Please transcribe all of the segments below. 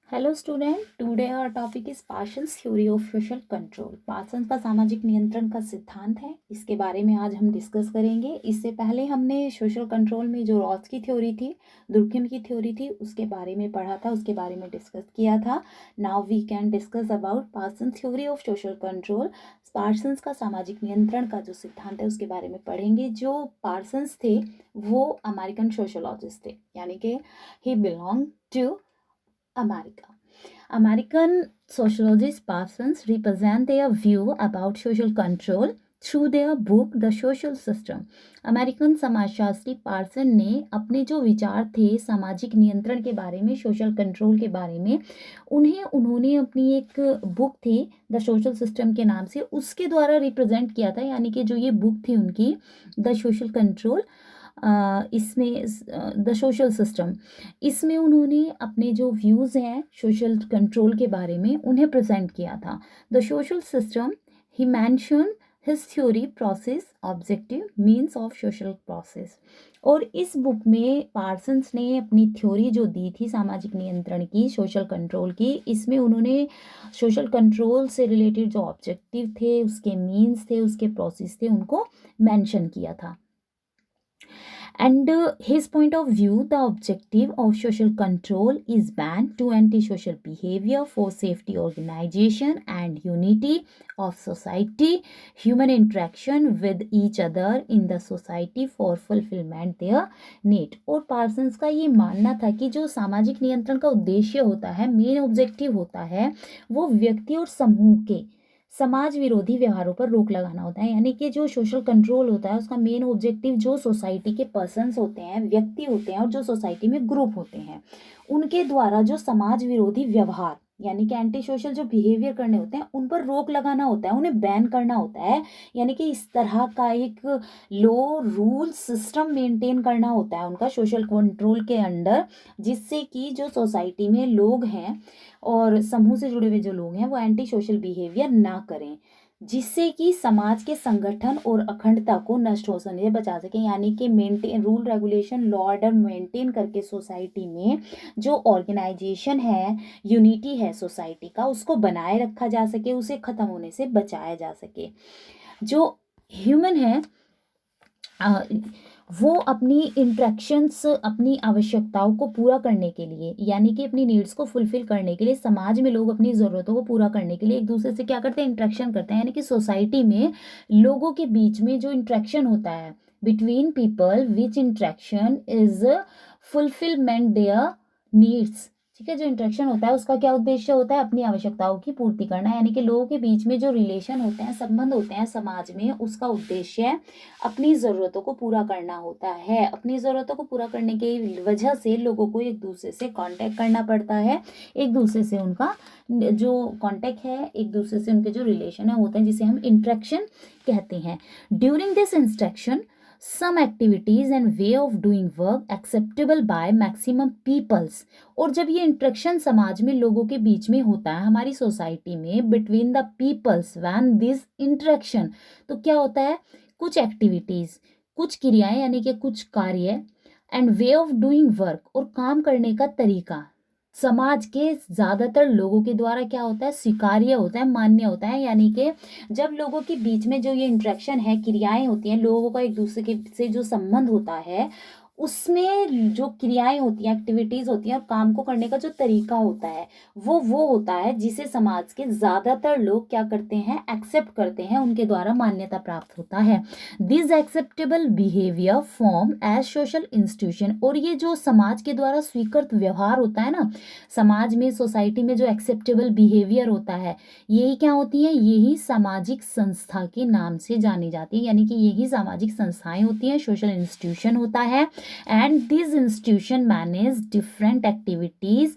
Hello student, today our topic is Parsons theory of social control. Parsons का सामाजिक नियंत्रण का सिद्धांत है, इसके बारे में आज हम डिस्कस करेंगे। इससे पहले हमने सोशल कंट्रोल में जो रॉस की थ्योरी थी, दुर्किम की थ्योरी थी, उसके बारे में पढ़ा था, उसके बारे में डिस्कस किया था। Now we can discuss about Parsons theory of social control. Parsons का सामाजिक नियंत्रण का जो सिद्धांत है उसके बारे में पढ़ेंगे। जो पार्सन्स थे वो अमेरिकन सोशोलॉजिस्ट थे, यानी कि he belong to America. American sociologist Parsons represent their view about social control through their book The Social System. American समाजशास्त्री पार्सन ने अपने जो विचार थे सामाजिक नियंत्रण के बारे में, सोशल कंट्रोल के बारे में, उन्होंने अपनी एक बुक थी द सोशल सिस्टम के नाम से, उसके द्वारा रिप्रेजेंट किया था। यानी कि जो ये बुक थी उनकी द सोशल कंट्रोल, इसमें द सोशल सिस्टम, इसमें उन्होंने अपने जो व्यूज़ हैं सोशल कंट्रोल के बारे में उन्हें प्रेजेंट किया था। The social system, he mention his theory process objective means of social process. और इस बुक में पार्सन्स ने अपनी थ्योरी जो दी थी सामाजिक नियंत्रण की, सोशल कंट्रोल की, इसमें उन्होंने सोशल कंट्रोल से रिलेटेड जो ऑब्जेक्टिव थे, उसके मीन्स थे, उसके प्रोसेस थे, उनको मेंशन किया था। And his point of view, the objective of social control is ban to antisocial behavior for safety organization and unity of society, human interaction with each other in the society for fulfillment their need। और Parsons का ये मानना था कि जो सामाजिक नियंत्रण का उद्देश्य होता है, मेन ऑब्जेक्टिव होता है, वो व्यक्ति और समूह के समाज विरोधी व्यवहारों पर रोक लगाना होता है। यानी कि जो सोशल कंट्रोल होता है उसका मेन ऑब्जेक्टिव जो सोसाइटी के पर्सन्स होते हैं, व्यक्ति होते हैं, और जो सोसाइटी में ग्रुप होते हैं, उनके द्वारा जो समाज विरोधी व्यवहार यानी कि एंटी सोशल जो बिहेवियर करने होते हैं उन पर रोक लगाना होता है, उन्हें बैन करना होता है। यानी कि इस तरह का एक लॉ रूल सिस्टम मेंटेन करना होता है उनका सोशल कंट्रोल के अंडर, जिससे कि जो सोसाइटी में लोग हैं और समूह से जुड़े हुए जो लोग हैं वो एंटी सोशल बिहेवियर ना करें, जिससे कि समाज के संगठन और अखंडता को नष्ट हो से बचा सके। यानी कि maintain rule regulation law order maintain करके सोसाइटी में जो ऑर्गेनाइजेशन है, यूनिटी है सोसाइटी का, उसको बनाए रखा जा सके, उसे खत्म होने से बचाया जा सके। जो ह्यूमन है वो अपनी इंट्रैक्शंस, अपनी आवश्यकताओं को पूरा करने के लिए, यानी कि अपनी नीड्स को फुलफिल करने के लिए, समाज में लोग अपनी ज़रूरतों को पूरा करने के लिए एक दूसरे से क्या करते हैं, इंट्रैक्शन करते हैं। यानी कि सोसाइटी में लोगों के बीच में जो इंट्रैक्शन होता है between people, which interaction is fulfilment there needs. ठीक है, जो इंट्रैक्शन होता है उसका क्या उद्देश्य होता है, अपनी आवश्यकताओं की पूर्ति करना। यानी कि लोगों के बीच में जो रिलेशन होते हैं, संबंध होते हैं समाज में, उसका उद्देश्य अपनी ज़रूरतों को पूरा करना होता है। अपनी ज़रूरतों को पूरा करने की वजह से लोगों को एक दूसरे से कांटेक्ट करना पड़ता है, एक दूसरे से उनका जो कांटेक्ट है, एक दूसरे से उनके जो रिलेशन है होते हैं, जिसे हम इंट्रैक्शन कहते हैं। During this instruction some activities and way of doing work acceptable by maximum peoples। और जब ये इंट्रैक्शन समाज में लोगों के बीच में होता है, हमारी सोसाइटी में between the peoples, when this interaction, तो क्या होता है, कुछ एक्टिविटीज, कुछ क्रियाएं, यानी कि कुछ कार्य, and way of doing work, और काम करने का तरीका समाज के ज़्यादातर लोगों के द्वारा क्या होता है, स्वीकार्य होता है, मान्य होता है। यानी कि जब लोगों के बीच में जो ये इंट्रैक्शन है, क्रियाएं होती हैं, लोगों का एक दूसरे के से जो संबंध होता है, उसमें जो क्रियाएं होती हैं, एक्टिविटीज़ होती हैं, और काम को करने का जो तरीका होता है वो होता है जिसे समाज के ज़्यादातर लोग क्या करते हैं, एक्सेप्ट करते हैं, उनके द्वारा मान्यता प्राप्त होता है। This acceptable behaviour form as social institution. और ये जो समाज के द्वारा स्वीकृत व्यवहार होता है ना, समाज में, सोसाइटी में जो एक्सेप्टेबल बिहेवियर होता है, यही क्या होती है, यही सामाजिक संस्था के नाम से जानी जाती है। यानी कि यही सामाजिक संस्थाएं होती हैं, सोशल इंस्टीट्यूशन होता है। And these institution manage different activities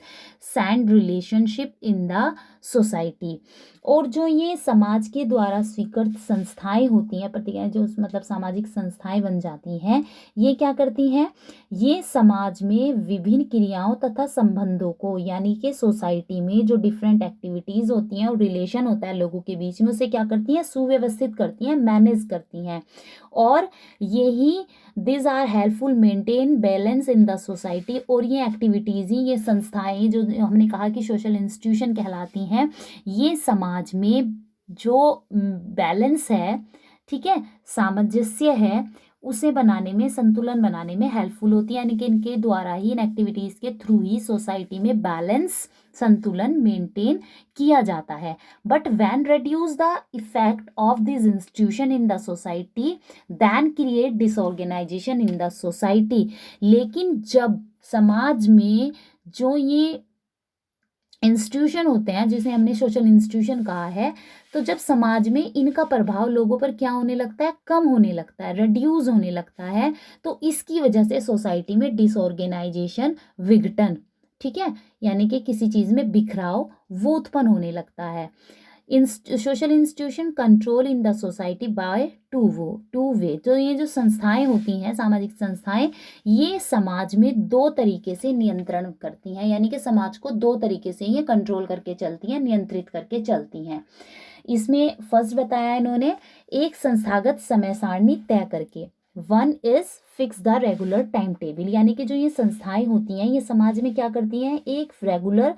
and relationship in the society। और जो ये समाज के द्वारा स्वीकृत संस्थाएं होती हैं, प्रतिक्रियाएं जो मतलब सामाजिक संस्थाएं बन जाती हैं, ये क्या करती हैं, ये समाज में विभिन्न क्रियाओं तथा संबंधों को, यानी कि सोसाइटी में जो डिफरेंट एक्टिविटीज़ होती हैं और रिलेशन होता है लोगों के बीच में, उसे क्या करती हैं, सुव्यवस्थित करती हैं, मैनेज करती हैं। और यही this are helpful maintain balance in the society. और ये एक्टिविटीज़ ही, ये संस्थाएं जो हमने कहा कि सोशल इंस्टीट्यूशन कहलाती हैं, ये समाज में जो बैलेंस है, ठीक है, सामंजस्य है, उसे बनाने में, संतुलन बनाने में हेल्पफुल होती है। यानी कि इनके द्वारा ही, इन एक्टिविटीज़ के थ्रू ही सोसाइटी में बैलेंस, संतुलन मेंटेन किया जाता है। But when reduce the effect of this institution in the society then create disorganization in the society। लेकिन जब समाज में जो ये इंस्टीट्यूशन होते हैं, जिसे हमने सोशल इंस्टीट्यूशन कहा है, तो जब समाज में इनका प्रभाव लोगों पर क्या होने लगता है, कम होने लगता है, रिड्यूस होने लगता है, तो इसकी वजह से सोसाइटी में डिसऑर्गेनाइजेशन, विघटन, ठीक है, यानी कि किसी चीज़ में बिखराव वो उत्पन्न होने लगता है। Social institution control in the society by two way. तो ये जो संस्थाएं होती हैं, सामाजिक संस्थाएं, ये समाज में दो तरीके से नियंत्रण करती हैं, यानी कि समाज को दो तरीके से ये कंट्रोल करके चलती हैं, नियंत्रित करके चलती हैं। इसमें फर्स्ट बताया इन्होंने, एक संस्थागत समय सारणी तय करके, one is fix the regular time table. यानी कि जो ये संस्थाएं होती हैं, ये समाज में क्या करती हैं, एक रेगुलर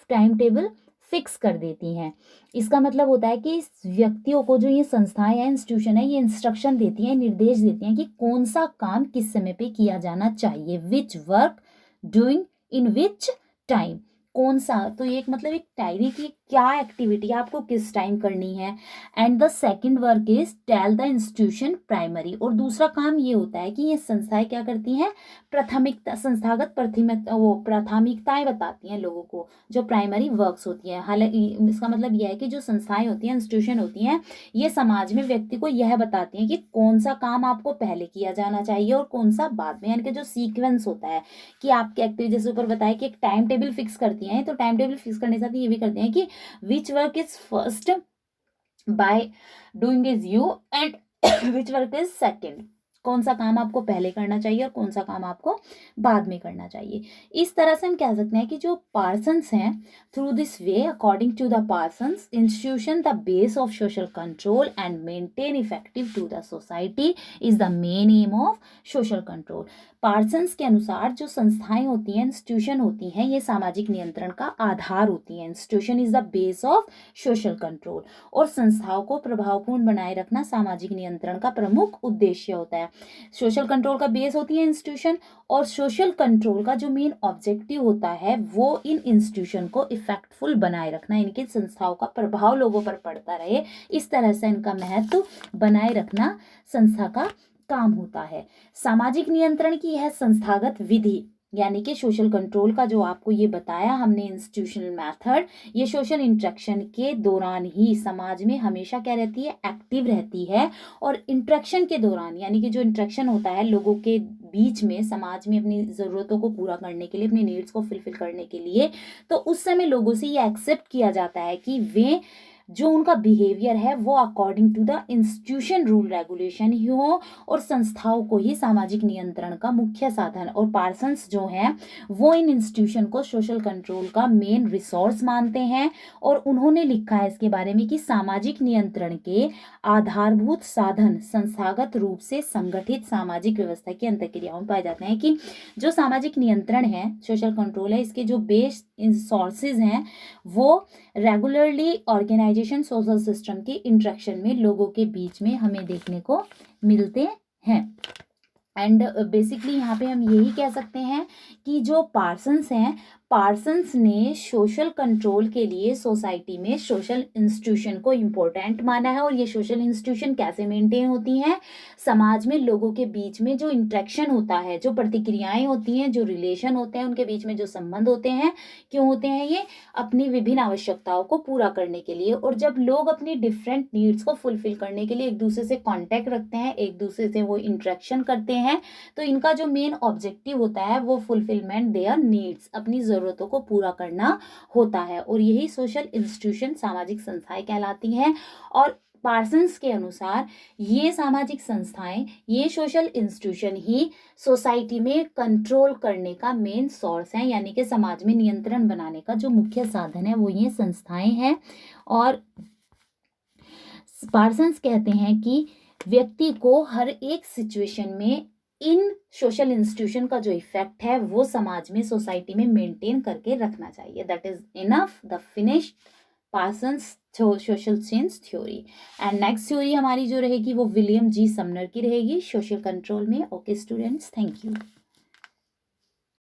टाइम टेबल फिक्स कर देती हैं। इसका मतलब होता है कि इस व्यक्तियों को, जो ये संस्थाएं हैं, इंस्टीट्यूशन है, ये इंस्ट्रक्शन देती हैं, निर्देश देती हैं कि कौन सा काम किस समय पे किया जाना चाहिए, which work doing in which time, कौन सा, तो ये एक मतलब एक डायरी की क्या एक्टिविटी आपको किस टाइम करनी है। And the second work is tell the institution primary. और दूसरा काम ये होता है कि ये संस्थाएं क्या करती हैं, प्राथमिकता, संस्थागत प्राथमिकताएं बताती हैं लोगों को, जो प्राइमरी वर्क्स होती है। हालांकि इसका मतलब यह है कि जो संस्थाएं होती हैं, इंस्टीट्यूशन होती हैं, ये समाज में व्यक्ति को यह बताती हैं कि कौन सा काम आपको पहले किया जाना चाहिए और कौन सा बाद में, यानी कि जो सीक्वेंस होता है कि आपके एक्टिविटी, जैसे ऊपर बताया कि एक टाइम टेबल फिक्स करती हैं, तो टाइम टेबल फिक्स करने के साथ ये भी करते हैं कि which work is first by doing is you and which work is second, कौन सा काम आपको पहले करना चाहिए और कौन सा काम आपको बाद में करना चाहिए। इस तरह से हम कह सकते हैं कि जो पार्सन्स हैं, through this way, according to the Parsons institution the base of social control and maintain effective to the society is the main aim of social control. Parsons के अनुसार जो संस्थाएं होती हैं, इंस्टीट्यूशन होती हैं, ये सामाजिक नियंत्रण का आधार होती हैं। Institution is the base of social control, और संस्थाओं को प्रभावपूर्ण बनाए रखना सामाजिक नियंत्रण का प्रमुख उद्देश्य होता है। सोशल कंट्रोल का बेस होती है इंस्टीट्यूशन, और सोशल कंट्रोल का जो मेन ऑब्जेक्टिव होता है वो इन इंस्टीट्यूशन को इफेक्टफुल बनाए रखना, इनकी संस्थाओं का प्रभाव लोगों पर पड़ता रहे, इस तरह से इनका महत्व बनाए रखना संस्था का काम होता है। सामाजिक नियंत्रण की यह संस्थागत विधि, यानी कि सोशल कंट्रोल का जो आपको ये बताया हमने इंस्टीट्यूशनल मेथड, ये सोशल इंटरेक्शन के दौरान ही समाज में हमेशा क्या रहती है, एक्टिव रहती है। और इंटरेक्शन के दौरान, यानी कि जो इंटरेक्शन होता है लोगों के बीच में, समाज में अपनी ज़रूरतों को पूरा करने के लिए, अपनी नीड्स को फुलफिल करने के लिए, तो उस समय लोगों से ये एक्सेप्ट किया जाता है कि वे, जो उनका बिहेवियर है वो according to the institution rule regulation ही हो, और संस्थाओं को ही सामाजिक नियंत्रण का मुख्य साधन, और पार्सन्स जो हैं वो इन इंस्टीट्यूशन को सोशल कंट्रोल का मेन रिसोर्स मानते हैं। और उन्होंने लिखा है इसके बारे में कि सामाजिक नियंत्रण के आधारभूत साधन संस्थागत रूप से संगठित सामाजिक व्यवस्था की अंतःक्रियाओं में पाए जाते हैं। कि जो सामाजिक नियंत्रण है, सोशल कंट्रोल है, इसके जो बेस सोर्सेज हैं वो रेगुलरली ऑर्गेनाइजेशन सोशल सिस्टम के इंटरेक्शन में लोगों के बीच में हमें देखने को मिलते हैं। एंड बेसिकली यहाँ पे हम यही कह सकते हैं कि जो पार्सन्स हैं, पार्सन्स ने सोशल कंट्रोल के लिए सोसाइटी में सोशल इंस्टीट्यूशन को इम्पोर्टेंट माना है। और ये सोशल इंस्टीट्यूशन कैसे मेंटेन होती हैं, समाज में लोगों के बीच में जो इंटरेक्शन होता है, जो प्रतिक्रियाएं होती हैं, जो रिलेशन होते हैं, उनके बीच में जो संबंध होते हैं, क्यों होते हैं ये, अपनी विभिन्न आवश्यकताओं को पूरा करने के लिए। और जब लोग अपनी डिफरेंट नीड्स को फुलफिल करने के लिए एक दूसरे से कॉन्टैक्ट रखते हैं, एक दूसरे से वो इंटरेक्शन करते हैं, तो इनका जो मेन ऑब्जेक्टिव होता है वो फुलफिलमेंट देयर नीड्स, अपनी जरूरतों को पूरा करना होता है। और यही सोशल इंस्टीट्यूशन, सामाजिक संस्थाएं कहलाती हैं। और पार्सन्स के अनुसार ये सामाजिक संस्थाएं, ये सोशल इंस्टीट्यूशन ही सोसाइटी में कंट्रोल करने का मेन सोर्स है, यानी कि समाज में नियंत्रण बनाने का जो मुख्य साधन है वो ये संस्थाएं हैं। और पार्सन्स कहते हैं कि व्यक्ति को हर एक सिचुएशन में इन सोशल इंस्टीट्यूशन का जो इफेक्ट है वो समाज में, सोसाइटी में मेंटेन करके रखना चाहिए। That is enough the finished Parsons social change theory. And next theory हमारी जो रहेगी वो विलियम जी समनर की रहेगी सोशल कंट्रोल में। Okay students, thank you.